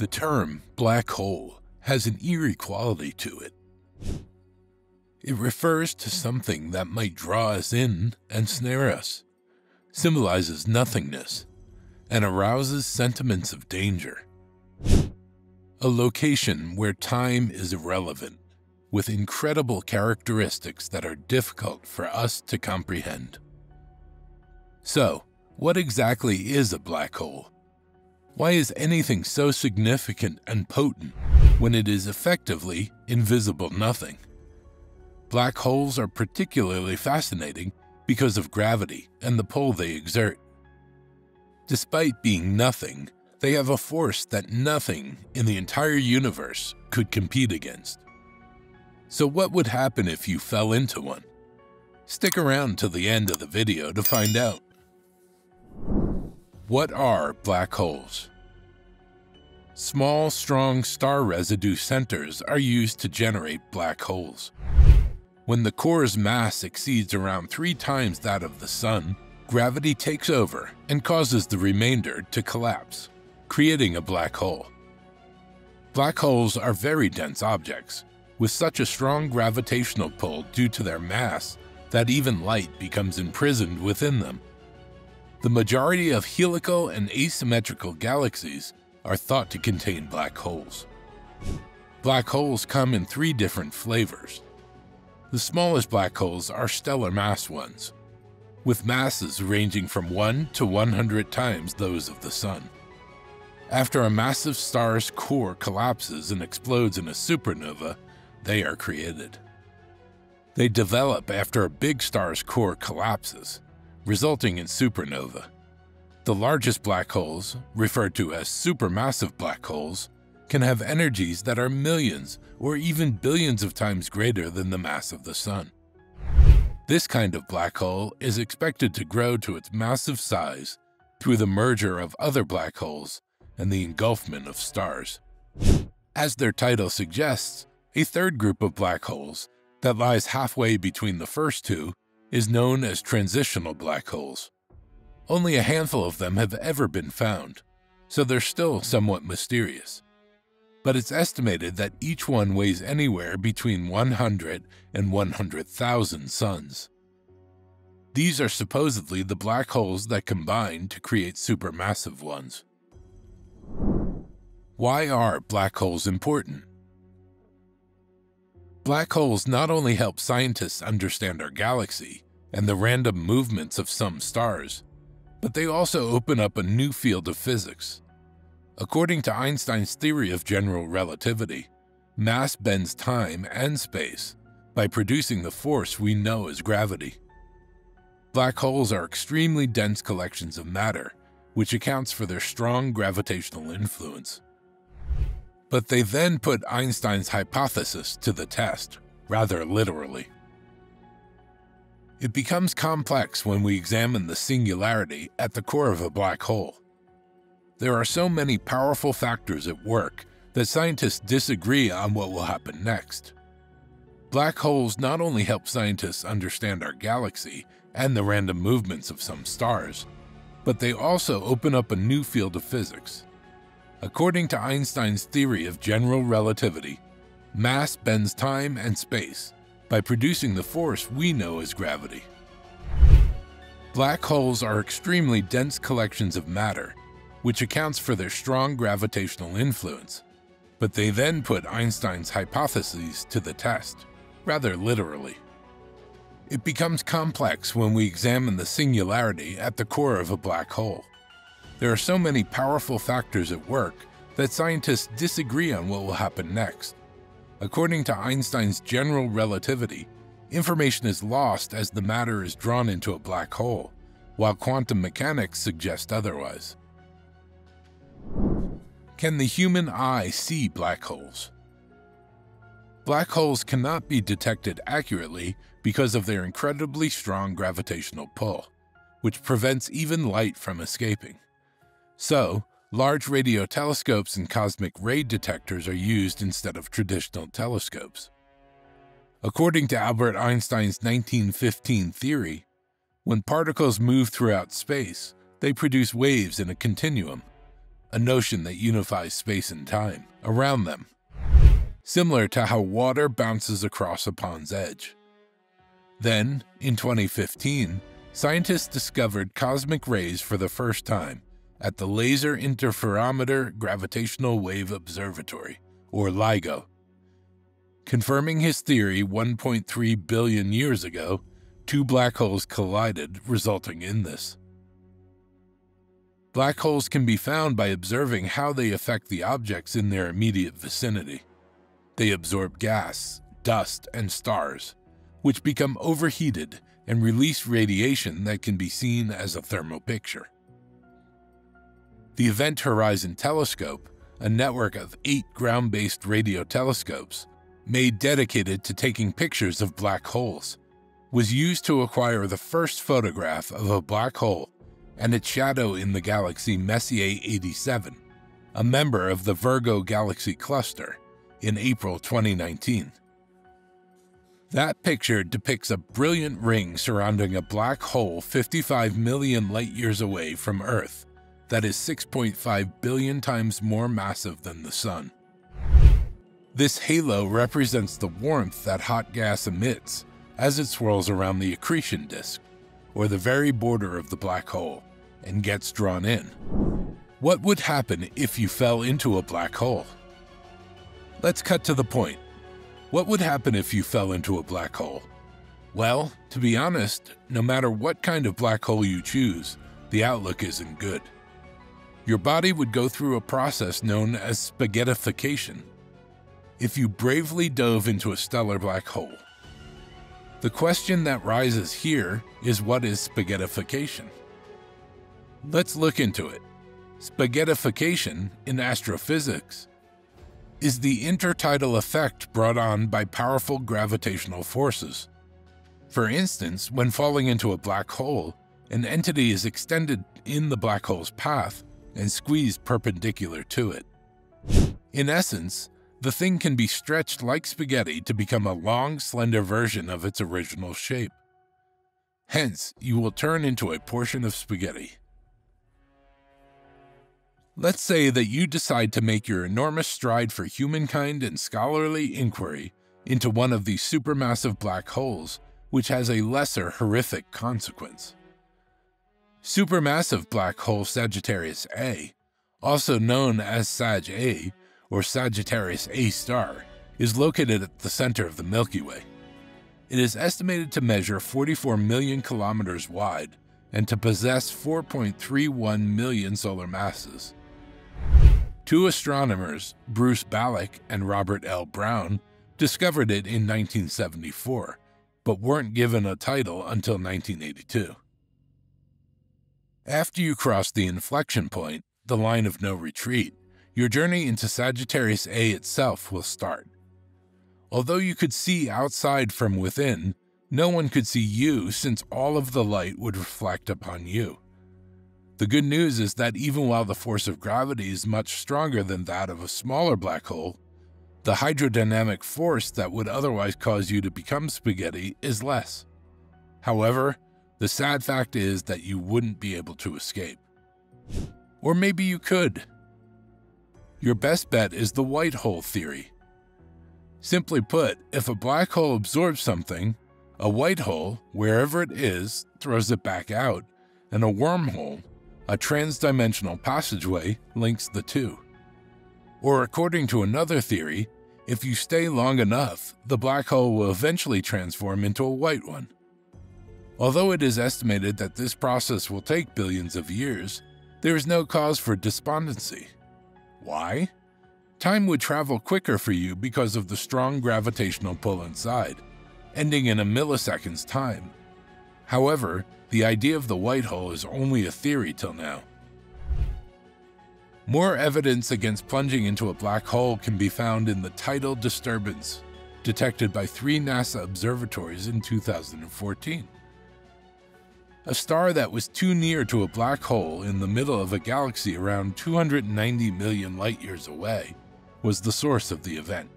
The term black hole has an eerie quality to it. It refers to something that might draw us in and snare us, symbolizes nothingness, and arouses sentiments of danger. A location where time is irrelevant, with incredible characteristics that are difficult for us to comprehend. So, what exactly is a black hole? Why is anything so significant and potent when it is effectively invisible nothing? Black holes are particularly fascinating because of gravity and the pull they exert. Despite being nothing, they have a force that nothing in the entire universe could compete against. So what would happen if you fell into one? Stick around till the end of the video to find out. What are black holes? Small, strong star residue centers are used to generate black holes. When the core's mass exceeds around 3 times that of the Sun, gravity takes over and causes the remainder to collapse, creating a black hole. Black holes are very dense objects, with such a strong gravitational pull due to their mass that even light becomes imprisoned within them. The majority of helical and asymmetrical galaxies are thought to contain black holes. Black holes come in 3 different flavors. The smallest black holes are stellar mass ones, with masses ranging from 1 to 100 times those of the Sun. After a massive star's core collapses and explodes in a supernova, they are created. They develop after a big star's core collapses, resulting in supernova. The largest black holes, referred to as supermassive black holes, can have energies that are millions or even billions of times greater than the mass of the Sun. This kind of black hole is expected to grow to its massive size through the merger of other black holes and the engulfment of stars. As their title suggests, a third group of black holes that lies halfway between the first 2 is known as transitional black holes. Only a handful of them have ever been found, so they're still somewhat mysterious. But it's estimated that each one weighs anywhere between 100 and 100,000 suns. These are supposedly the black holes that combine to create supermassive ones. Why are black holes important? Black holes not only help scientists understand our galaxy and the random movements of some stars, but they also open up a new field of physics. According to Einstein's theory of general relativity, mass bends time and space by producing the force we know as gravity. Black holes are extremely dense collections of matter, which accounts for their strong gravitational influence. But they then put Einstein's hypothesis to the test, rather literally. It becomes complex when we examine the singularity at the core of a black hole. There are so many powerful factors at work that scientists disagree on what will happen next. Black holes not only help scientists understand our galaxy and the random movements of some stars, but they also open up a new field of physics. According to Einstein's theory of general relativity, mass bends time and space by producing the force we know as gravity. Black holes are extremely dense collections of matter, which accounts for their strong gravitational influence, but they then put Einstein's hypotheses to the test, rather literally. It becomes complex when we examine the singularity at the core of a black hole. There are so many powerful factors at work that scientists disagree on what will happen next. According to Einstein's general relativity, information is lost as the matter is drawn into a black hole, while quantum mechanics suggest otherwise. Can the human eye see black holes? Black holes cannot be detected accurately because of their incredibly strong gravitational pull, which prevents even light from escaping. So, large radio telescopes and cosmic ray detectors are used instead of traditional telescopes. According to Albert Einstein's 1915 theory, when particles move throughout space, they produce waves in a continuum. a notion that unifies space and time around them, similar to how water bounces across a pond's edge. Then, in 2015, scientists discovered cosmic rays for the first time at the Laser Interferometer Gravitational Wave Observatory, or LIGO. Confirming his theory 1.3 billion years ago, two black holes collided, resulting in this. Black holes can be found by observing how they affect the objects in their immediate vicinity. They absorb gas, dust, and stars, which become overheated and release radiation that can be seen as a thermal picture. The Event Horizon Telescope, a network of 8 ground-based radio telescopes, made dedicated to taking pictures of black holes, was used to acquire the first photograph of a black hole and its shadow in the galaxy Messier 87, a member of the Virgo galaxy cluster, in April 2019. That picture depicts a brilliant ring surrounding a black hole 55 million light-years away from Earth that is 6.5 billion times more massive than the Sun. This halo represents the warmth that hot gas emits as it swirls around the accretion disk, or the very border of the black hole, and gets drawn in. What would happen if you fell into a black hole? Let's cut to the point. What would happen if you fell into a black hole? Well, to be honest, no matter what kind of black hole you choose, the outlook isn't good. Your body would go through a process known as spaghettification if you bravely dove into a stellar black hole. The question that rises here is, what is spaghettification? Let's look into it. Spaghettification, in astrophysics, is the intertidal effect brought on by powerful gravitational forces. For instance, when falling into a black hole, an entity is extended in the black hole's path and squeezed perpendicular to it. In essence, the thing can be stretched like spaghetti to become a long, slender version of its original shape. Hence, you will turn into a portion of spaghetti. Let's say that you decide to make your enormous stride for humankind and scholarly inquiry into one of these supermassive black holes, which has a lesser horrific consequence. Supermassive black hole Sagittarius A, also known as Sag A or Sagittarius A star, is located at the center of the Milky Way. It is estimated to measure 44 million kilometers wide and to possess 4.31 million solar masses. Two astronomers, Bruce Ballack and Robert L. Brown, discovered it in 1974, but weren't given a title until 1982. After you cross the inflection point, the line of no retreat, your journey into Sagittarius A itself will start. Although you could see outside from within, no one could see you since all of the light would reflect upon you. The good news is that even while the force of gravity is much stronger than that of a smaller black hole, the hydrodynamic force that would otherwise cause you to become spaghetti is less. However, the sad fact is that you wouldn't be able to escape. Or maybe you could. Your best bet is the white hole theory. Simply put, if a black hole absorbs something, a white hole, wherever it is, throws it back out, and a wormhole, a transdimensional passageway, links the two. Or according to another theory, if you stay long enough, the black hole will eventually transform into a white one. Although it is estimated that this process will take billions of years, there is no cause for despondency. Why? Time would travel quicker for you because of the strong gravitational pull inside, ending in a millisecond's time. However, the idea of the white hole is only a theory till now. More evidence against plunging into a black hole can be found in the tidal disturbance detected by 3 NASA observatories in 2014. A star that was too near to a black hole in the middle of a galaxy around 290 million light-years away was the source of the event.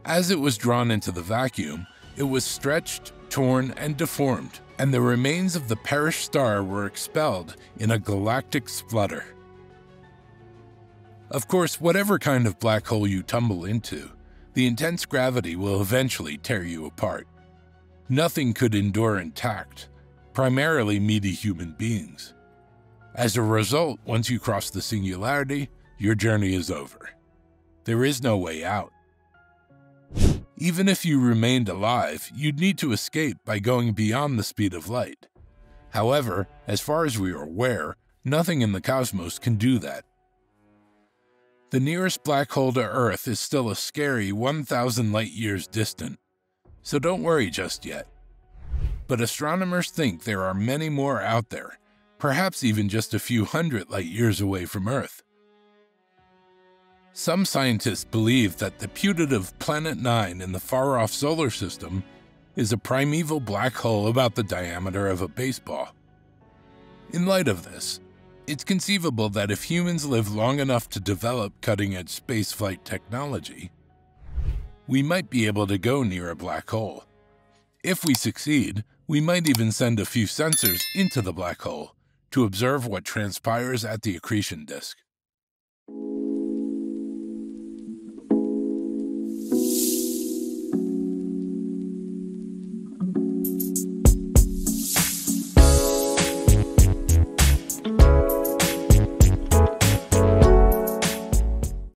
As it was drawn into the vacuum, it was stretched, torn, and deformed, and the remains of the perished star were expelled in a galactic splutter. Of course, whatever kind of black hole you tumble into, the intense gravity will eventually tear you apart. Nothing could endure intact, primarily meaty human beings. As a result, once you cross the singularity, your journey is over. There is no way out. Even if you remained alive, you'd need to escape by going beyond the speed of light. However, as far as we are aware, nothing in the cosmos can do that. The nearest black hole to Earth is still a scary 1,000 light-years distant, so don't worry just yet. But astronomers think there are many more out there, perhaps even just a few hundred light-years away from Earth. Some scientists believe that the putative Planet 9 in the far-off solar system is a primeval black hole about the diameter of a baseball. In light of this, it's conceivable that if humans live long enough to develop cutting-edge spaceflight technology, we might be able to go near a black hole. If we succeed, we might even send a few sensors into the black hole to observe what transpires at the accretion disk.